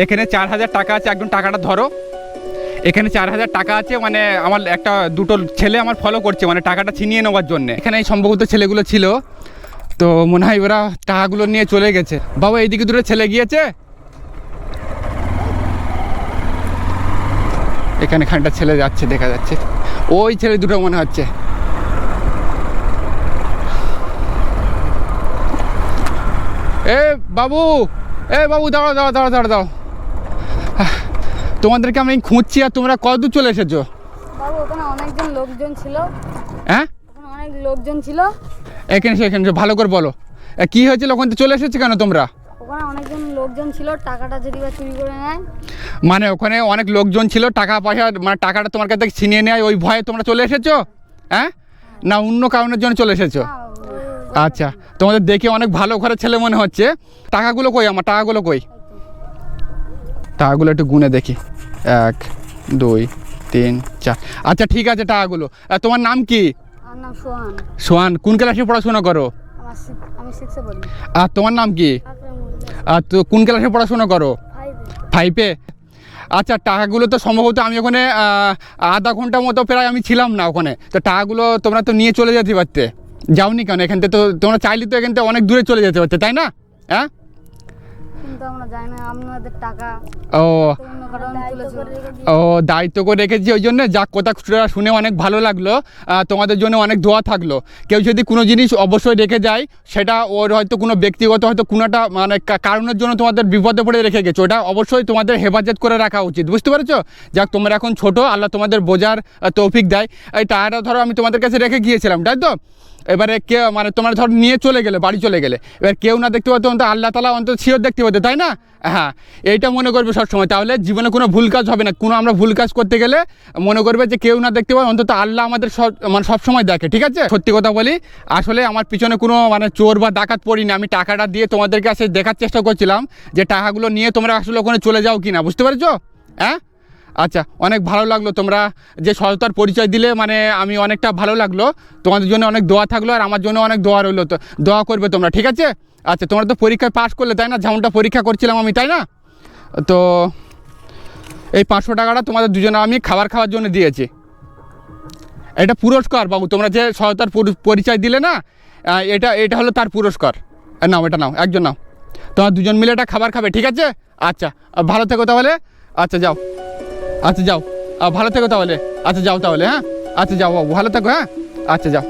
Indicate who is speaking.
Speaker 1: এখানে 4000 টাকা আছে, একদম টাকাটা ধরো। এখানে 4000 টাকা আছে, মানে আমার দুটো ছেলে আমার ফলো করছে, মানে টাকাটা ছিনিয়ে নেওয়ার জন্য। এখানে সম্ভবত ছেলেগুলো ছিল, তো মনে হয় ওরা টাকাগুলো নিয়ে চলে গেছে। বাবা এইদিকে দুটো ছেলে গিয়েছে, এখানে খানটা ছেলে যাচ্ছে, দেখা যাচ্ছে ওই ছেলে দুটো মনে হচ্ছে। এ বাবু, দাঁড়াও দাঁড়াও দাঁড়াও দাঁড়াও দাঁড়াও, তোমাদেরকে আমি খুঁজছি, আর তোমরা কত দূর চলে এসেছো?
Speaker 2: বাবু ওখানে অনেকজন লোকজন ছিল।
Speaker 1: হ্যাঁ,
Speaker 2: ওখানে অনেক লোকজন ছিল।
Speaker 1: এখানে ভালো করে বলো, কি হয়েছিল? ওখান থেকে চলে এসেছো কেন তোমরা?
Speaker 2: ওখানে অনেকজন লোকজন ছিল, টাকাটা যদি বা চুরি করে নেয়।
Speaker 1: মানে ওখানে অনেক লোকজন ছিল, টাকা পয়সা, মানে টাকাটা তোমার কাছ থেকে ছিনিয়ে নেয়, ওই ভয়ে তোমরা চলে এসেছো? হ্যাঁ, না অন্য কারণের জন্য চলে এসেছো? আচ্ছা, তোমাদের দেখে অনেক ভালো ঘরের ছেলে মনে হচ্ছে। টাকাগুলো কই? আমার টাকাগুলো কই? টাকাগুলো একটু গুনে দেখি, 1 2 3 4। আচ্ছা ঠিক আছে, টাকাগুলো। তোমার নাম কি?
Speaker 2: আমার নাম সোহান।
Speaker 1: সোহান, কোন ক্লাসে পড়াশোনা করো?
Speaker 2: আমি 6-এ পড়ি।
Speaker 1: আর তোমার নাম কি? আর তো কোন ক্লাসে পড়াশোনা করো? 5-এ। আচ্ছা, টাকাগুলো তো সম্ভবত আমি ওখানে আধা ঘন্টা মতো প্রায় আমি ছিলাম না ওখানে, তো টাকাগুলো তোমরা তো নিয়ে চলে যেতে পারতে, যাওনি কেন? এখান থেকে তো তোমরা চাইলে তো এখান থেকে অনেক দূরে চলে যেতে পারতে, তাই না? হ্যাঁ,
Speaker 2: কিন্তু আমরা জানি না আপনাদের টাকা।
Speaker 1: ও
Speaker 2: অন্য কারণে তুলেছে।
Speaker 1: ও, দায়িত্ব করে রেখেছি ওই জন্য। যাক, কথা শুনে অনেক ভালো লাগলো। তোমাদের জন্য অনেক দোয়া থাকলো। কেউ যদি কোনো জিনিস অবশ্যই রেখে যায়, সেটা ওর হয়তো কোনো ব্যক্তিগত হয়তো কোনোটা মানে কারণের জন্য তোমাদের বিপদে পড়ে রেখে গেছো, ওটা অবশ্যই তোমাদের হেফাজত করে রাখা উচিত, বুঝতে পেরেছো? যাক, তোমরা এখন ছোটো, আল্লাহ তোমাদের বোঝার তৌফিক দেয়। এই টাকাটা ধরো আমি তোমাদের কাছে রেখে গিয়েছিলাম, তাই তো? এবারে কে মানে তোমরা ধর নিয়ে চলে গেলে, বাড়ি চলে গেলে, এবার কেউ না দেখতে পাতো, অন্তত আল্লাহ তাআলা অন্তত শিওর দেখতে পাতো, তাই না? হ্যাঁ, এইটা মনে করবে সবসময়, তাহলে জীবনে কোনো ভুল কাজ হবে না। কোনো আমরা ভুল কাজ করতে গেলে মনে করবে যে কেউ না দেখতে পায়, অন্তত আল্লাহ আমাদের মানে সবসময় দেখে, ঠিক আছে? সত্যি কথা বলি, আসলে আমার পিছনে কোনো মানে চোর বা ডাকাত পড়িনি। আমি টাকাটা দিয়ে তোমাদের কাছে দেখার চেষ্টা করছিলাম যে টাকাগুলো নিয়ে তোমরা আসলে ওখানে চলে যাও কি না, বুঝতে পেরেছো? হ্যাঁ, আচ্ছা, অনেক ভালো লাগলো তোমরা যে সততার পরিচয় দিলে, মানে আমি অনেকটা ভালো লাগলো। তোমাদের জন্য অনেক দোয়া থাকলো, আর আমার জন্য অনেক দোয়া রইলো, তো দোয়া করবে তোমরা, ঠিক আছে? আচ্ছা, তোমরা তো পরীক্ষায় পাস করলে, তাই না? যেমনটা পরীক্ষা করছিলাম আমি, তাই না? তো এই 500 টাকাটা তোমাদের দুজনে আমি খাবার খাওয়ার জন্য দিয়েছি। এটা পুরস্কার বাবু, তোমরা যে সততার পরিচয় দিলে না, এটা হলো তার পুরস্কার। নাও, এটা নাও, একজন নাও, তোমরা দুজন মিলে এটা খাবার খাবে, ঠিক আছে? আচ্ছা, ভালো থেকো তাহলে। আচ্ছা যাও, আচ্ছা যাও, ভালো থেকো তাহলে। আচ্ছা যাও তাহলে, হ্যাঁ, আচ্ছা যাও বাবু, ভালো থেকো, হ্যাঁ, আচ্ছা যাও।